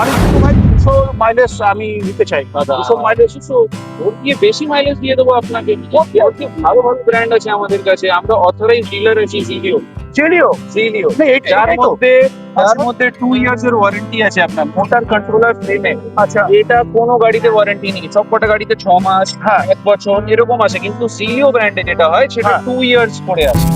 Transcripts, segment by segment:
আমি কিন্তু ভাই 200 মাইলেজ আমি নিতে চাই। দাদা 200 মাইলেজ। ওর দিয়ে বেশি মাইলেজ দিয়ে দেবো আপনাকে। ওর দিয়ে ভালো ভালো ব্র্যান্ড আছে আমাদের কাছে, আমরা অথরাইজ ডিলার আছি জিলিও। চেলিও জিলিও না, যার এটাই তো। মধ্যে 2 ইয়ার্স এর ওয়ারেন্টি আছে আপনার মোটর কন্ট্রোলার ফ্রেমে। আচ্ছা, এটা কোনো গাড়িতে ওয়ারেন্টি নেই, সবকটা গাড়িতে 6 মাস, হ্যাঁ 1 বছর এরকম আছে, কিন্তু জিলিও ব্র্যান্ডে যেটা হয় সেটা হ্যাঁ। 2 ইয়ার্স করে আছে।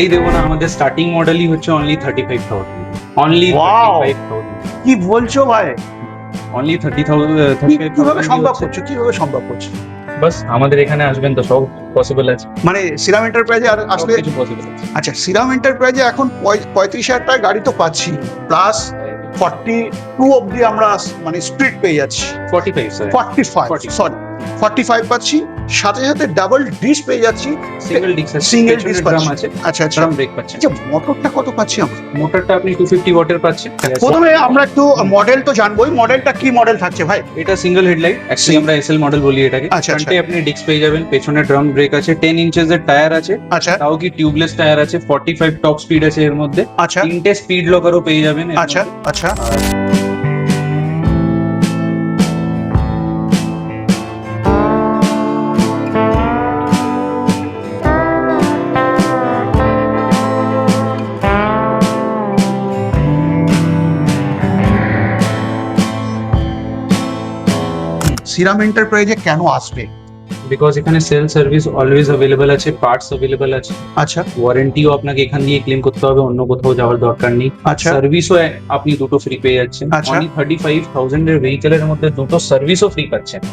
এই দেবো না, আমাদের স্টার্টিং মডেলই হচ্ছে অনলি 35,000, অনলি Wow! 35,000, কি বলছো ভাই? অনলি 30,000, কিভাবে 35,000 সম্ভব হচ্ছে। করছো, কিভাবে সম্ভব করছো? বাস আমাদের এখানে আসবেন তো সব পসিবল আছে, মানে সিরাম এন্টারপ্রাইজে আসলে, সবকিছু পসিবল আছে। আচ্ছা সিরাম এন্টারপ্রাইজে এখন 35,000 টাকায় গাড়ি তো পাচ্ছি, প্লাস 42 অব্দি আমরা মানে স্ট্রিট পেয়ে যাচ্ছি। 45 স্যার, 45, সরি 45 পাচ্ছি, সাথে সাথে ডাবল ডিস পেয়ে যাচ্ছি। সিঙ্গেল ডিস্ক আছে, সিঙ্গেল পেছনে ডিস ড্রাম পাচ্ছি। আছে, আচ্ছা আচ্ছা। ড্রাম ব্রেক পাচ্ছেন। আচ্ছা, মোটরটা কত পাচ্ছি আমরা? মোটরটা আপনি 250 ওয়াটের পাচ্ছেন। প্রথমে আমরা একটু মডেল তো জানবোই, মডেলটা কি মডেল থাকছে ভাই? এটা সিঙ্গেল হেডলাইট, অ্যাকচুয়ালি আমরা এসএল মডেল বলি এটাকে। আচ্ছা, আচ্ছা। ফ্রন্টে আপনি ডিস্ক পেয়ে যাবেন, পেছনে ড্রাম ব্রেক আছে, 10 ইঞ্চেস এর টায়ার আছে, আচ্ছা তাও কি টিউবলেস টায়ার আছে, 45 টপ স্পিড আছে এর মধ্যে, আচ্ছা 3টে স্পিড লকারও পেয়ে যাবেন এর আচ্ছা মধ্যে। আচ্ছা। সিরাম এন্টারপ্রাইজে কেন আসবে? বিকজ এখানে সেল সার্ভিস অলওয়েজ অ্যাভেলেবল আছে, পার্টস অ্যাভেলেবল আছে, আচ্ছা ওয়ারেন্টিও আপনাকে এখান দিয়ে ক্লেম করতে হবে, অন্য কোথাও যাওয়ার দরকার নেই। আচ্ছা সার্ভিসও আপনি দুটো ফ্রি পেয়ে যাচ্ছেন, আচ্ছা। অনলি 35,000 এর ভেহিকেলের মধ্যে দুটো সার্ভিসও ফ্রি পাচ্ছেন।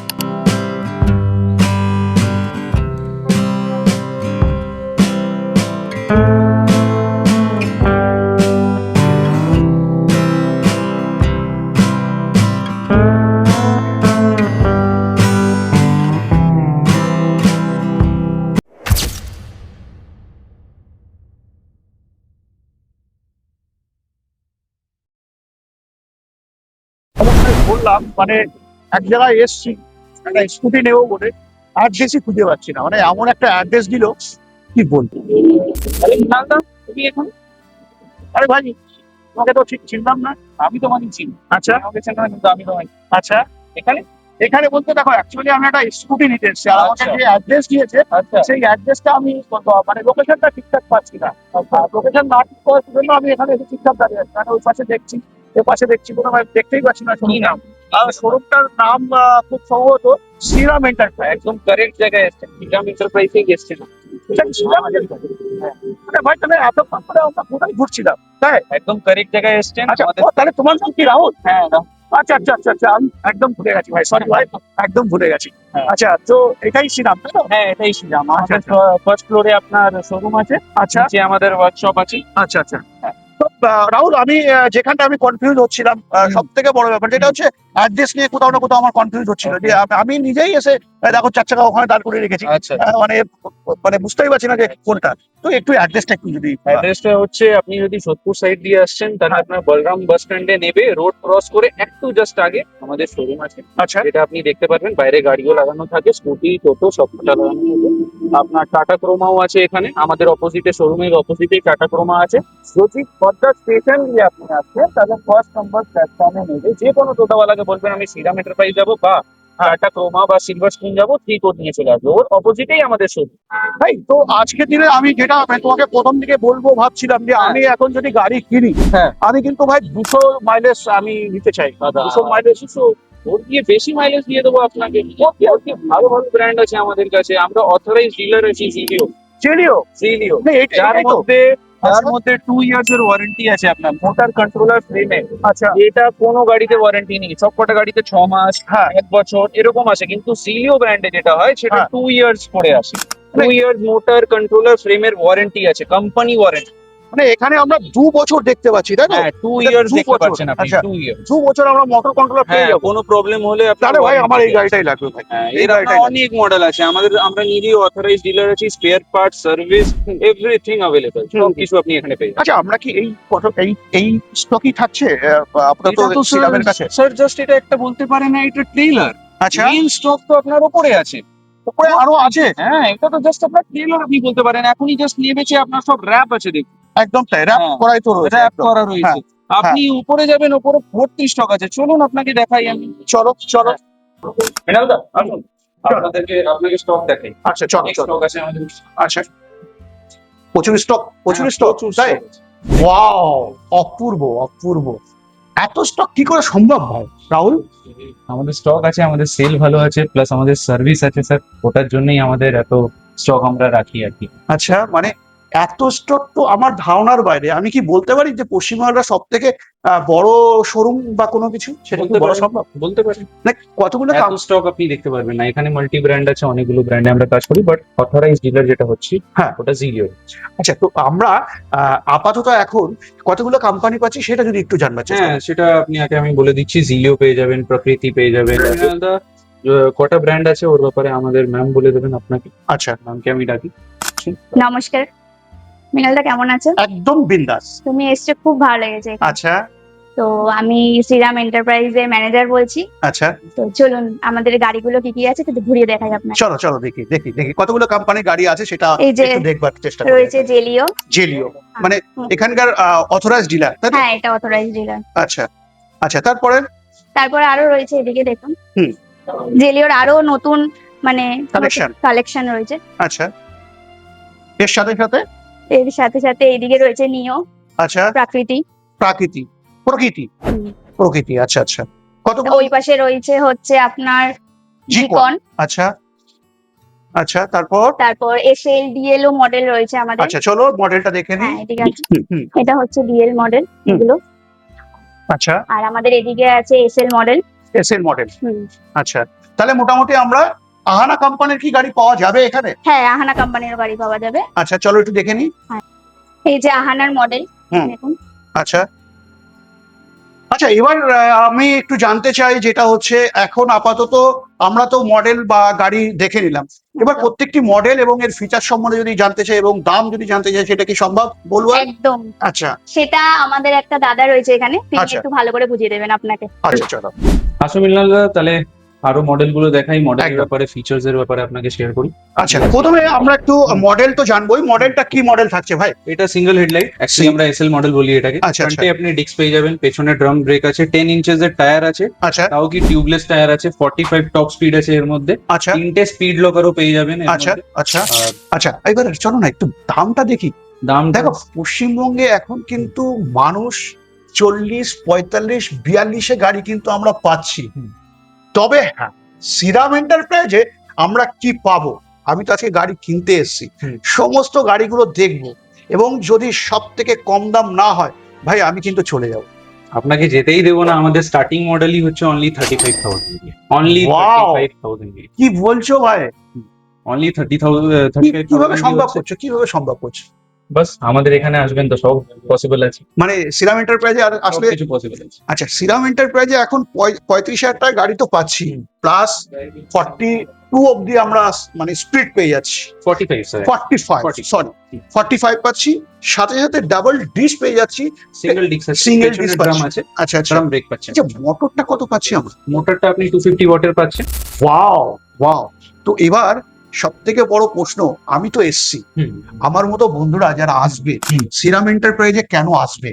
বললাম মানে এক জায়গায় এসছি, একটা স্কুটি নেবো বলে অ্যাড্রেসই খুঁজে পাচ্ছি না, মানে এমন একটা অ্যাড্রেস দিল কি বলবো। আরে না, তুমি এখন, আরে ভাই, তোমাকে তো ঠিক চিনলাম না। আমি তোমাকে চিনি, আচ্ছা আমাকে চেনো না, কিন্তু আমি তোমাকে আচ্ছা। এখানে। এখানে বলতে দেখো, অ্যাকচুয়ালি আমি একটা স্কুটি নিতে এসেছি, আর আমাকে আচ্ছা। যে অ্যাড্রেস দিয়েছে আচ্ছা সেই অ্যাড্রেসটা আমি মানে লোকেশনটা ঠিকঠাক পাচ্ছি না। লোকেশন না ঠিক করার জন্য আমি এখানে এসে ঠিকঠাক দাঁড়িয়ে আছি, মানে ওই পাশে দেখছি, এ পাশে দেখছি, কোনো দেখতেই পাচ্ছি না কি নাম? শোরুমটার নাম। খুব সম্ভবত শ্রীরাম এন্টারপ্রাইজ। একদম কারেক্ট জায়গায় এসছেন, শ্রীরাম এন্টারপ্রাইজে গেছেন। এটা কি শ্রীরাম এন্টারপ্রাইজ? আরে ভাই, তাহলে এতক্ষণ করে আমরা কোথায় ঘুরছিলাম, তাই? একদম কারেক্ট জায়গায় এসছেন আচ্ছা, আমাদের। তাহলে তোমার নাম কি রাহুল? হ্যাঁ আচ্ছা আচ্ছা আচ্ছা আচ্ছা, আমি একদম ভুলে গেছি ভাই, সরি ভাই, একদম ভুলে গেছি। হ্যাঁ। আচ্ছা, তো এটাই শ্রীরাম, তাই তো? হ্যাঁ, এটাই শ্রীরাম। আচ্ছা, আমাদের ফার্স্ট ফ্লোরে আপনার শোরুম আছে, আচ্ছা নিচে আমাদের ওয়ার্কশপ আছে। আচ্ছা আচ্ছা। তো রাহুল, আমি যেখানটা আমি কনফিউজ হচ্ছিলাম, সব থেকে বড় ব্যাপার যেটা হচ্ছে অ্যাড্রেস নিয়ে কোথাও না কোথাও আমার কনফিউজ হচ্ছিল, যে আমি নিজেই এসে দেখো 4 চাকা ওখানে দাঁড় করে রেখেছি, আচ্ছা, মানে মানে বুঝতেই পারছি না যে কোনটা। তো একটু অ্যাড্রেসটা একটু যদি অ্যাড্রেসটা হচ্ছে, আপনি যদি সোদপুর সাইড দিয়ে আসছেন তাহলে হ্যাঁ। আপনার বলরাম বাস স্ট্যান্ডে নেবে, রোড ক্রস করে একটু জাস্ট আগে আমাদের শোরুম আছে, আচ্ছা যেটা আপনি দেখতে পারবেন। বাইরে গাড়িও লাগানো থাকে, স্কুটি টোটো সবটা লাগানো থাকে। আপনার টাটা ক্রোমাও আছে এখানে, আমাদের অপোজিটে, শোরুমের অপোজিটেই টাটা ক্রোমা আছে। যদি পদ্মা স্টেশন দিয়ে আপনি আসছেন তাহলে ফার্স্ট নম্বর প্ল্যাটফর্মে নেবে, যে কোনো টোটোওয়ালাকে বলবেন আমি শ্রীরাম এন্টারপ্রাইজ যাবো বা টাটা ক্রোমা বা সিলভার স্ক্রিন যাবো, ঠিক ওর নিয়ে চলে আসবে, ওর অপোজিটেই আমাদের শোরুম। ভাই। তো আজকের দিনে আমি যেটা তোমাকে প্রথম দিকে বলবো ভাবছিলাম, যে আমি এখন যদি গাড়ি কিনি, হ্যাঁ আমি কিন্তু ভাই 200 মাইলেজ আমি নিতে চাই। দাদা 200 মাইলেজ। ওর দিয়ে বেশি মাইলেজ দিয়ে দেবো আপনাকে। ওর দিয়ে ভালো ভালো ব্র্যান্ড আছে আমাদের কাছে, আমরা অথরাইজ ডিলার আছি জিলিও। চেলিও জিলিও না, যার এটাই তো। মধ্যে 2 ইয়ার্স এর ওয়ারেন্টি আছে আপনার মোটর কন্ট্রোলার ফ্রেমে। আচ্ছা এটা কোনো গাড়িতে ওয়ারেন্টি নেই, সবকটা গাড়িতে 6 মাস, হ্যাঁ 1 বছর এরকম আছে, কিন্তু জিলিও ব্র্যান্ডে যেটা হয় সেটা হ্যাঁ। 2 ইয়ার্স করে আসে। 2 ইয়ার্স মোটর কন্ট্রোলার ফ্রেমের ওয়ারেন্টি আছে, কোম্পানি ওয়ারেন্টি। মানে এখানে আমরা 2 বছর দেখতে পাচ্ছি, তাই না? হ্যাঁ 2 এটা ইয়ার্স 2 দেখতে বছর। পাচ্ছেন আপনি, আচ্ছা। 2 ইয়ার্স। 2 বছর আমরা মোটর কন্ট্রোলার পেয়ে হ্যাঁ যাবো। কোনো প্রবলেম হলে আপনার তাহলে ভাই আমার এই warranty গাড়িটাই আছে। লাগবে ভাই। হ্যাঁ এই এর আপনার গাড়িটাই লাগবে। অনেক মডেল আছে, আমাদের আমরা নিজেই অথরাইজ ডিলার আছি, spare part, service, everything available, সব কিছু আপনি এখানে পেয়ে যাবেন। আচ্ছা, আমরা কি এই স্টকই থাকছে আপাতত এটা তো শ্রীরামের কাছে? স্যার জাস্ট এটা একটা বলতে পারেন না, এটা ট্রেলার। আচ্ছা, মেইন স্টক তো আপনার উপরে আছে। উপরে আরো আছে? হ্যাঁ এটা তো জাস্ট আপনার ট্রেলার আপনি বলতে পারেন, এখনই জাস্ট নেমেছে, আপনার সব র‍্যাপ আছে দেখুন। একদম তাই, র‍্যাপ হ্যাঁ, করাই তো রয়েছে র‍্যাপ একদম। করা রয়েছে। আপনি উপরে যাবেন, উপরে ভর্তি স্টক আছে, চলুন আপনাকে দেখাই আমি। চলো চলো। মৃণালদা আসুন, আপনাকে স্টক দেখাই। আচ্ছা চলো অনেক চলো। স্টক আছে আমাদের। আচ্ছা, প্রচুর স্টক, প্রচুর হ্যাঁ, স্টক প্রচুর তাই? stock আছে। ওয়াও, অপূর্ব অপূর্ব। এত স্টক কি করে সম্ভব ভাই রাহুল? আমাদের স্টক আছে, আমাদের সেল ভালো আছে, প্লাস আমাদের সার্ভিস আছে স্যার, ওটার জন্যই আমাদের এত স্টক আমরা রাখি আর কি। আচ্ছা, মানে এত স্টক তো আমার ধারণার বাইরে। আমি কি বলতে পারি যে পশ্চিমবাংলার সব থেকে বড় শোরুম বা কোনো কিছু, সেটা কি বলতে বলা পারেন, সম্ভব? বলতে পারেন। না, কতগুলো এত স্টক আপনি দেখতে পারবেন না, এখানে মাল্টি ব্র্যান্ড আছে, অনেকগুলো ব্র্যান্ডে আমরা কাজ করি, বাট অথরাইজ ডিলার যেটা হচ্ছে হ্যাঁ। ওটা জিলিও। আচ্ছা, তো আমরা আপাতত এখন কতগুলো কোম্পানি পাচ্ছি সেটা যদি একটু জানবার চেষ্টা হ্যাঁ করি। সেটা আপনি আগে আমি বলে দিচ্ছি, জিলিও পেয়ে যাবেন, প্রকৃতি পেয়ে যাবেন। মৃণালদা, কটা ব্র্যান্ড আছে ওর ব্যাপারে আমাদের ম্যাম বলে দেবেন আপনাকে। আচ্ছা, ম্যামকে আমি ডাকি। নমস্কার, মৃণালদা কেমন আছো? একদম বিন্দাস। তুমি এসছো, খুব ভালো লেগেছে এখানে। আচ্ছা তো আমি শ্রীরাম এন্টারপ্রাইজের ম্যানেজার বলছি। আচ্ছা, তো চলুন আমাদের গাড়িগুলো কি কি আছে একটু ঘুরিয়ে দেখাই আপনাকে। চলো চলো দেখি দেখি দেখি কতগুলো কোম্পানির গাড়ি আছে সেটা এই যে একটু দেখবার চেষ্টা করি। রয়েছে জেলিও। জেলিও মানে এখানকার অথরাইজ ডিলার, তাই তো? হ্যাঁ, এটা অথরাইজ ডিলার। আচ্ছা আচ্ছা, তারপরে? তারপরে আরো রয়েছে, এদিকে দেখুন। হুম। জেলিওর আরো নতুন মানে Collection? কালেকশন রয়েছে। আচ্ছা, এর সাথে সাথে? এর সাথে সাথে এইদিকে রয়েছে নিও, আচ্ছা, প্রাকৃতি। প্রাকৃতি, প্রকৃতি, হুম। প্রকৃতি, আচ্ছা আচ্ছা। কতগুলো? ওই পাশে রয়েছে হচ্ছে আপনার জিকন। জিকন। আচ্ছা আচ্ছা, তারপর? তারপর এসএল ডিএলও মডেল রয়েছে আমাদের। আচ্ছা চলো মডেলটা দেখে নিই। হ্যাঁ, এদিকে আছে। হুম, এটা হচ্ছে ডিএল মডেল এগুলো। আচ্ছা, আর আমাদের এদিকে আছে এসএল মডেল। SL model. আচ্ছা, তাহলে মোটামুটি আমরা আহানা কোম্পানির কি গাড়ি পাওয়া যাবে এখানে? হ্যাঁ, আহানা কোম্পানির গাড়ি পাওয়া যাবে। আচ্ছা চলো একটু দেখে নিই। এই যে আহানার মডেল হুম। দেখুন। আচ্ছা আচ্ছা, এবার আমি একটু জানতে চাই, যেটা হচ্ছে এখন আপাতত আমরা তো মডেল বা গাড়ি দেখে নিলাম, এবার প্রত্যেকটি মডেল এবং এর ফিচার সম্বন্ধে যদি জানতে চাই এবং দাম যদি জানতে চাই, সেটা কি সম্ভব বলবো? একদম। আচ্ছা সেটা আমাদের একটা দাদা রয়েছে এখানে, তিনি আচ্ছা। একটু ভালো করে বুঝিয়ে দেবেন আপনাকে। আচ্ছা চলো। আসো মৃণালদা, তাহলে আরো মডেল গুলো দেখাই, মডেলের একদম। ব্যাপারে, ফিচার্স এর ব্যাপারে আপনাকে শেয়ার করি। আচ্ছা, প্রথমে আমরা একটু মডেল তো জানবোই, মডেলটা কি মডেল থাকছে ভাই? এটা সিঙ্গেল হেডলাইট, অ্যাকচুয়ালি আমরা এসএল মডেল বলি এটাকে। আচ্ছা, ফ্রন্টে আপনি ডিস্ক পেয়ে যাবেন, পেছনে ড্রাম ব্রেক আছে, 10 ইঞ্চেস এর টায়ার আছে, আচ্ছা তাও কি টিউবলেস টায়ার আছে, 45 টপ স্পিড আছে এর মধ্যে, আচ্ছা 3টে স্পিড লকারও পেয়ে যাবেন এর আচ্ছা মধ্যে। আচ্ছা আর আচ্ছা, এবার চলো না একটু দামটা দেখি। দাম দেখো, পশ্চিমবঙ্গে এখন কিন্তু মানুষ 40, 45, 42-এ গাড়ি কিন্তু আমরা পাচ্ছি। তবে হ্যাঁ, শ্রীরাম এন্টারপ্রাইজে আমরা কি পাবো? আমি তো আজকে গাড়ি কিনতে এসেছি, সমস্ত গাড়িগুলো দেখবো, এবং যদি সব থেকে কম দাম না হয় ভাই আমি কিন্তু চলে যাবো। আপনাকে যেতেই দেবো না, আমাদের স্টার্টিং মডেলই হচ্ছে অনলি 35,000, অনলি Wow! 35,000, কি বলছো ভাই? অনলি 30,000, কিভাবে 35,000 সম্ভব করছো, কিভাবে সম্ভব করছো? বাস আমাদের এখানে আসবেন তো সব পসিবল আছে, মানে শ্রীরাম এন্টারপ্রাইজে আসলে? কিছু পসিবল আছে। আচ্ছা, শ্রীরাম এন্টারপ্রাইজে এখন 35,000 টাকার গাড়ি তো পাচ্ছি, প্লাস 42 অব্দি আমরা মানে স্পিড পেয়ে যাচ্ছি। 45 স্যার, 45, সরি 45 পাচ্ছি, সাথে সাথে ডাবল ডিস্ক পেয়ে যাচ্ছি। সিঙ্গেল ডিস্ক আছে, Single পেছনে disc ড্রাম পাচ্ছি। আছে, আচ্ছা আচ্ছা ড্রাম ব্রেক পাচ্ছেন। আচ্ছা, মোটরটা কত পাচ্ছি আমরা? মোটরটা আপনি 250 ওয়াটের পাচ্ছেন। Wow wow. তো এবার সব থেকে বড় প্রশ্ন, আমি তো এসছি, আমার মতো বন্ধুরা যারা আসবে শ্রীরাম এন্টারপ্রাইজে কেন আসবে?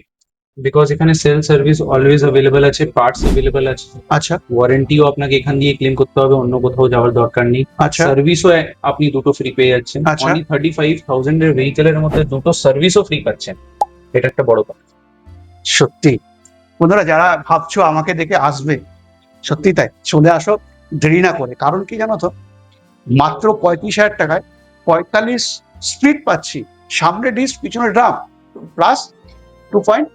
বিকজ এখানে সেল সার্ভিস অলওয়েজ अवेलेबल আছে, পার্টস अवेलेबल আছে, আচ্ছা ওয়ারেন্টিও আপনাকে এখান দিয়ে ক্লেম করতে হবে, অন্য কোথাও যাওয়ার দরকার নেই। আচ্ছা সার্ভিসও আপনি দুটো ফ্রি পেয়ে যাচ্ছেন, আচ্ছা। অনলি 35,000 এর ভেহিকেলের মধ্যে দুটো সার্ভিসও ফ্রি পাচ্ছেন, এটা একটা বড় কথা। সত্যি বন্ধুরা যারা ভাবছো আমাকে দেখে আসবে, সত্যি তাই, চলে আসো দেরি না করে। কারণ কি জানো তো, মাত্র 35,000 টাকায় 45 স্পিড পাচ্ছি, সামনে ডিস্ক পিছনে ড্রাম, প্লাস 2 পয়েন্ট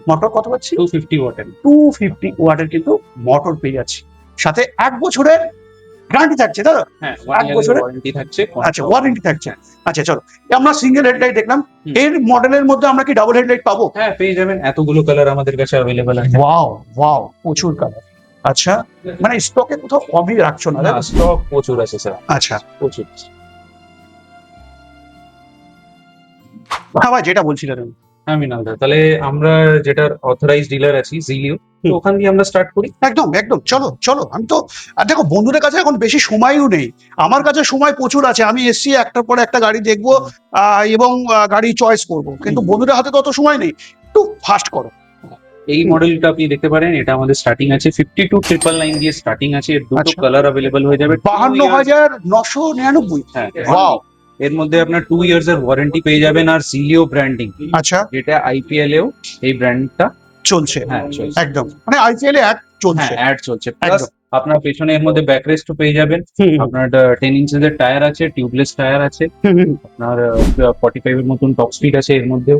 মোটর কত পাচ্ছি? 250 ওয়াটের। 250 ওয়াটের কিন্তু মোটর পেয়ে যাচ্ছি, সাথে 1 বছরের গ্যারান্টি থাকছে দাদা? হ্যাঁ, এক বছরের? ওয়ারেন্টি থাকছে। আচ্ছা, ওয়ারেন্টি থাকছে। আচ্ছা চলো, আমরা সিঙ্গেল হেডলাইট দেখলাম, হুম। এর মডেলের মধ্যে আমরা কি ডাবল হেডলাইট পাবো? হ্যাঁ, পেয়ে যাবেন, এতগুলো কালার আমাদের কাছে অ্যাভেলেবল আছে। ওয়াও ওয়াও, প্রচুর কালার। আচ্ছা, মানে স্টকে কোথাও কমই রাখছো না? না, স্টক প্রচুর আছে স্যার, আচ্ছা, প্রচুর। হ্যাঁ ভাই, যেটা বলছিলেন। হ্যাঁ মৃণালদা, তাহলে আমরা যেটার অথরাইজ ডিলার আছি জিলিও, তো ওখান দিয়ে আমরা স্টার্ট করি। একদম একদম, চলো চলো। আমি তো, আর দেখো বন্ধুদের কাছে এখন বেশি সময়ও নেই, আমার কাছে সময় প্রচুর আছে। আমি এসছি, একটার পর একটা গাড়ি দেখবো এবং গাড়ি চয়েস করব, কিন্তু বন্ধুদের হাতে তত সময় নেই। একটু ফাস্ট করো। এই মডেলটা আপনি দেখতে পারেন, এটা আমাদের স্টার্টিং আছে 52,999 দিয়ে স্টার্টিং আছে। এর দুটো আচ্ছা। কালার অ্যাভেলেবল হয়ে যাবে। 52,999। হ্যাঁ, ওয়াও। এর মধ্যে আপনার 2 ইয়ার্স এর ওয়ারেন্টি পেয়ে যাবেন, আর জিলিও ব্র্যান্ডিং, আচ্ছা, যেটা আইপিএল এও এই ব্র্যান্ডটা চলছে। হ্যাঁ চলছে। একদম, মানে আইপিএল এ অ্যাড চলছে। হ্যাঁ, অ্যাড চলছে। প্লাস একদম। আপনার পেছনে এর মধ্যে ব্যাকরেস্টও পেয়ে যাবেন। আপনার 10 ইঞ্চেস এর টায়ার আছে, টিউবলেস টায়ার আছে। আপনার 45 এর মতন টপ স্পিড আছে এর মধ্যেও।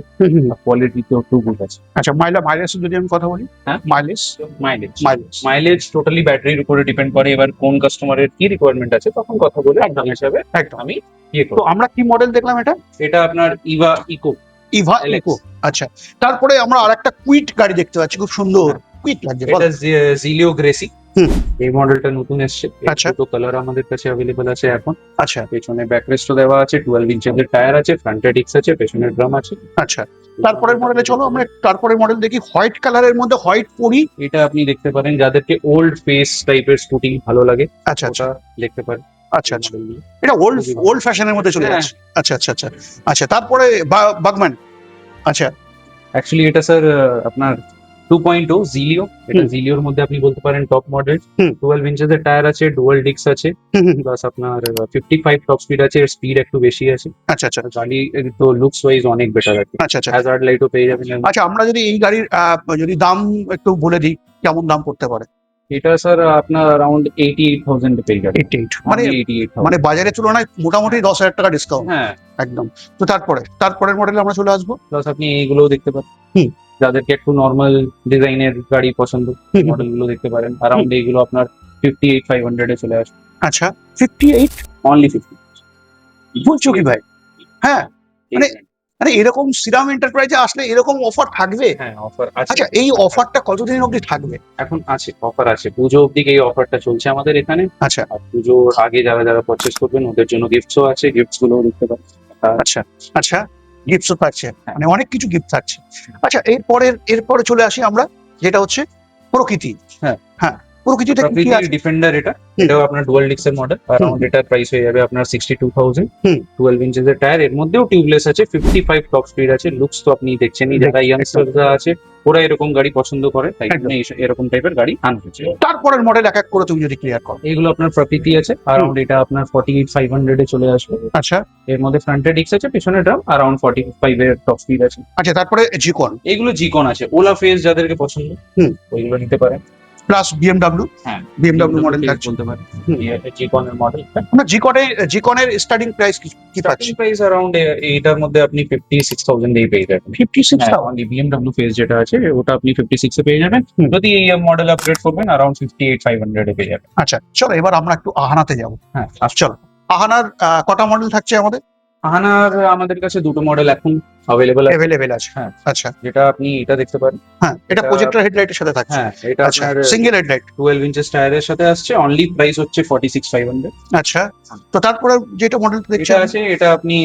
কোয়ালিটি তো খুব গুড আছে। আচ্ছা, মাইলেজ যদি আমি কথা বলি, হ্যাঁ? Mileage mileage mileage mileage totally ব্যাটারির উপরে ডিপেন্ড করে। এবার কোন কাস্টমারের কি রিকোয়ারমেন্ট আছে তখন কথা বলে একদম, সেই হিসাবে একদম। আমি ইয়ে তো করব। আমরা কি মডেল দেখলাম? এটা এটা আপনার ইভা ইকো। ইভা LX। ইকো। আচ্ছা, তারপরে আমরা আরেকটা কুইট গাড়ি দেখতে পাচ্ছি, খুব সুন্দর। কুইট লাগছে, বল। এটা জিলিও গ্রেসি। হুম। এই মডেলটা নতুন এসেছে। আচ্ছা। দুটো কালার আমাদের কাছে অ্যাভেলেবল আছে এখন। আচ্ছা পেছনে ব্যাকরেস্টও দেওয়া আছে, 12 ইঞ্চের টায়ার আছে, ফ্রন্টে ডিস্ক আছে, পেছনের ড্রাম আছে। আচ্ছা, তারপরের মডেলে চলো, আমরা তারপরের মডেল দেখি। হোয়াইট কালারের মধ্যে হোয়াইট পরি। এটা আপনি দেখতে পারেন, যাদেরকে ওল্ড ফেস টাইপের স্কুটি ভালো লাগে আচ্ছা আচ্ছা ওটা দেখতে পারেন। আচ্ছা আচ্ছা, এটা ওল্ড ওল্ড ফ্যাশনের মধ্যে চলে হ্যাঁ। যাচ্ছে। আচ্ছা আচ্ছা আচ্ছা আচ্ছা, তারপরে বাগম্যান। আচ্ছা, অ্যাকচুয়ালি এটা স্যার আপনার 2.0 জিলিও। এটা হুম। জিলিওর মধ্যে আপনি বলতে পারেন টপ মডেল। হুম। 12 ইঞ্চেস এর টায়ার আছে, ডুয়াল ডিস্ক আছে, প্লাস আপনার 55 টপ স্পিড আছে, এর স্পিড একটু বেশি আছে। আচ্ছা আচ্ছা গাড়ি তো লুকস ওয়াইজ অনেক বেটার আছে। আচ্ছা আচ্ছা হ্যাজার্ড লাইটও পেয়ে যাবেন এর মধ্যে। আচ্ছা, আমরা যদি এই গাড়ির যদি দাম একটু বলে দিই, কেমন দাম পড়তে পারে? এটা স্যার আপনার অ্যারাউন্ড 88,000 এ পেয়ে যাবেন। 88, মানে 88,000। মানে বাজারের তুলনায় মোটামুটি 10,000 টাকা ডিসকাউন্ট। হ্যাঁ, একদম। তো তারপরের মডেলে আমরা চলে আসবো। প্লাস আপনি এইগুলোও দেখতে পারেন। হুম। যাদেরকে একটু নর্মাল ডিজাইনের গাড়ি পছন্দ, হুম। মডেলগুলো দেখতে পারেন। অ্যারাউন্ড এইগুলো আপনার 58,500 এ চলে আসবে। আচ্ছা, 58 অনলি 50। বলছো কি ভাই? হ্যাঁ, মানে এরকম শ্রীরাম এন্টারপ্রাইজে আসলে এরকম অফার থাকবে? হ্যাঁ, অফার আছে। আচ্ছা, এই অফারটা কতদিন অবধি থাকবে? এখন আছে, অফার আছে, পুজো অবধি এই অফারটা চলছে আমাদের এখানে। আচ্ছা আর পুজোর আগে যারা যারা পারচেস করবেন ওদের জন্য গিফটসও আছে, গিফটস গুলোও দেখতে পারেন। আচ্ছা আচ্ছা, গিফটসও থাকছে, হ্যাঁ। মানে অনেক কিছু গিফট থাকছে। আচ্ছা, এরপরে চলে আসি আমরা, যেটা হচ্ছে প্রকৃতি। হ্যাঁ। হ্যাঁ, প্রকৃতিটা কি প্রকৃতি আছে? ডিফেন্ডার, এটাও আপনার ডুয়াল ডিস্কের মডেল। অ্যারাউন্ড এটার প্রাইস হয়ে যাবে আপনার 62,000। হুম। 12 ইঞ্চেস এর টায়ার, এর মধ্যেও টিউবলেস আছে, 55 টপ স্পিড আছে। লুকস তো আপনি দেখছেনই, যারা ইয়াংস্টাররা আছে ওরা এরকম গাড়ি পছন্দ করে, তাই জন্য এরকম টাইপের গাড়ি আনা হচ্ছে। তারপরের মডেল এক এক করে তুমি যদি ক্লিয়ার করো। এইগুলো আপনার প্রকৃতি আছে, অ্যারাউন্ড এটা আপনার 48,500 এ চলে আসবে। আচ্ছা এর মধ্যে ফ্রন্টে ডিস্ক আছে, পিছনে ড্রাম, অ্যারাউন্ড 45 এর টপ স্পিড আছে। আচ্ছা, তারপরে জিকন। এইগুলো জিকন আছে, ওলা ফেস যাদেরকে পছন্দ হুম। ওইগুলো নিতে পারেন। Plus BMW. হ্যাঁ, বিএমডব্লিউ মডেল ফেস থাকছে। বলতে পারেন। হুম। এটা জিকনের মডেল। আমরা জিকনের স্টার্টিং প্রাইস কি পাচ্ছি? প্রাইস অ্যারাউন্ড এইটার মধ্যে আপনি 56,000 এই পেয়ে যাবেন। 56,000? বিএমডব্লিউ ফেস যেটা আছে ওটা আপনি 56 এ পেয়ে যাবেন। হুম। যদি এই মডেল আপগ্রেড করবেন অ্যারাউন্ড 58,500 এ পেয়ে যাবেন। আচ্ছা, চলো এবার আমরা একটু আহানাতে যাবো। হ্যাঁ, চলো, আহানার কটা মডেল থাকছে আমাদের? আহানার আমাদের কাছে দুটো মডেল এখন অ্যাভেলেবল আছে। অ্যাভেলেবেল আছে। হ্যাঁ। আচ্ছা, যেটা আপনি এটা দেখতে পারেন। হ্যাঁ, এটা প্রজেক্টর হেডলাইটের সাথে থাকছে। হ্যাঁ, এটা আচ্ছা, আপনার সিঙ্গেল হেডলাইট। 12 ইঞ্চেস টায়ারের সাথে আসছে। অনলি প্রাইস হচ্ছে 46,500। আচ্ছা, তো তারপরে যেটা মডেল দেখছি এটা আছে, এটা আপনি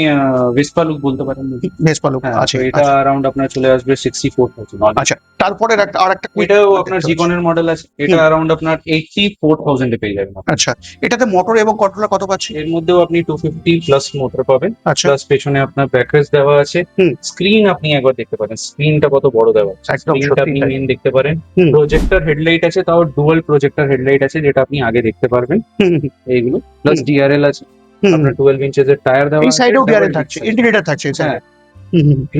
ভেসপা লুক বলতে পারেন। ভেসপা লুক হ্যাঁ, আছে। তো এটা অ্যারাউন্ড আপনার চলে আসবে 64,000। আচ্ছা, তারপরে আরেকটা এটাও আপনার জিকনের মডেল আছে, এটা অ্যারাউন্ড আপনার 84,000 এ পেয়ে যাবেন। আচ্ছা, এটাতে মোটর এবং কন্ট্রোলার কত পাচ্ছি? এর মধ্যেও আপনি 250 প্লাস মোটর পাবেন, আচ্ছা, প্লাস পেছনে আপনার ব্যাকরেস্ট দেওয়া আছে। হুম। স্ক্রিন আপনি একবার দেখতে পারেন, স্ক্রিনটা কত বড় দেওয়া আছে। একদম স্ক্রিনটা সত্যি আপনি তাই। মেন দেখতে পারেন। হুম। প্রজেক্টর হেডলাইট আছে, তাও ডুয়াল প্রজেক্টর হেডলাইট আছে, যেটা আপনি আগে দেখতে পারবেন হুম, এইগুলো। প্লাস হুম। ডিআরএল আছে, হুম, আপনার 12 ইঞ্চেস এর টায়ার দেওয়া এই আছে। সাইডেও ডিআরএল double থাকছে, disc আছে। ইন্ডিকেটর থাকছে এই হ্যাঁ, সাইডে।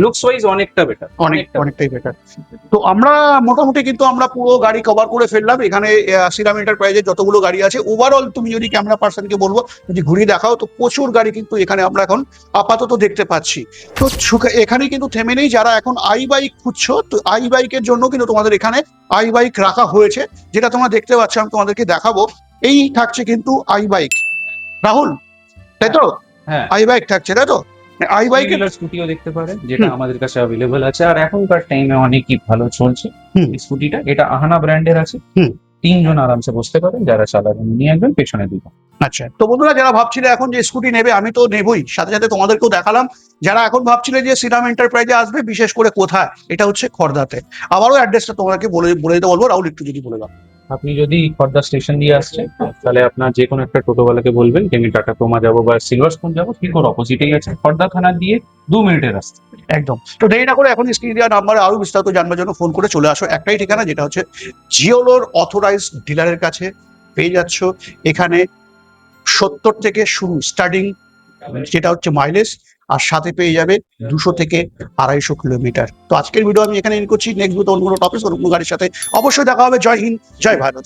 লুকস ওয়াইজ অনেকটা বেটার, অনেকটাই বেটার। তো আমরা মোটামুটি কিন্তু আমরা পুরো গাড়ি কভার করে ফেললাম এখানে। শ্রীরাম এন্টারপ্রাইজের যতগুলো গাড়ি আছে ওভারঅল, তুমি যদি ক্যামেরা পার্সনকে বলবো যদি ঘুরিয়ে দেখাও, তো প্রচুর গাড়ি কিন্তু এখানে আমরা এখন আপাতত দেখতে পাচ্ছি। তো এখানে কিন্তু থেমে নেই, যারা এখন আই বাইক খুঁজছো, তো আই বাইকের জন্য কিন্তু তোমাদের এখানে আই বাইক রাখা হয়েছে, যেটা তোমরা দেখতে পাচ্ছ। আমি তোমাদেরকে দেখাবো, এই থাকছে কিন্তু আই বাইক, রাহুল, তাই তো? হ্যাঁ, আই বাইক থাকছে, তাই তো? আই বাইকের স্কুটিও দেখতে পারেন, যেটা আমাদের কাছে অ্যাভেলেবল আছে, আর এখনকার টাইমে অনেকই ভালো চলছে হুম। এই স্কুটিটা। এটা আহানা ব্র্যান্ডের আছে। হুম। 3 জন আরামসে বসতে পারেন, যারা চালাবেন নিয়ে একজন, পেছনে দুজন। আচ্ছা, তো বন্ধুরা যারা ভাবছিলে এখন যে স্কুটি নেবে, আমি তো নেবই, সাথে সাথে তোমাদেরকেও দেখালাম। যারা এখন ভাবছিলে যে শ্রীরাম এন্টারপ্রাইজে আসবে, বিশেষ করে কোথায়, এটা হচ্ছে খড়দাতে। আবারও অ্যাড্রেসটা তোমাকে বলে বলে দিতে বলবো, রাহুল একটু যদি বলে দাও। আপনি যদি খড়দা স্টেশন দিয়ে আসছেন, তাহলে আপনার যে কোনো একটা টোটোওয়ালাকে বলবেন যে আমি টাটা ক্রোমা যাবো বা সিলভার স্পুন যাবো, ঠিক ওর অপোজিটেই আছে, খড়দা থানা দিয়ে 2 মিনিটের রাস্তা। একদম। তো দেরি না করে এখন স্ক্রিন দেওয়া নাম্বারে আরো বিস্তারিত জানবার জন্য ফোন করে চলে আসো। একটাই ঠিকানা, যেটা হচ্ছে জিওলোর অথরাইজড ডিলারের কাছে পেয়ে যাচ্ছ। এখানে 70 থেকে শুরু স্টার্টিং, যেটা হচ্ছে মাইলেজ, আর সাথে পেয়ে যাবে 200 থেকে 250 কিলোমিটার। তো আজকের ভিডিও আমি এখানে এন্ড করছি। নেক্সট ভিডিও অন্য কোনো টপিক, অন্য কোনো গাড়ির সাথে অবশ্যই দেখা হবে। জয় হিন্দ, জয় ভারত।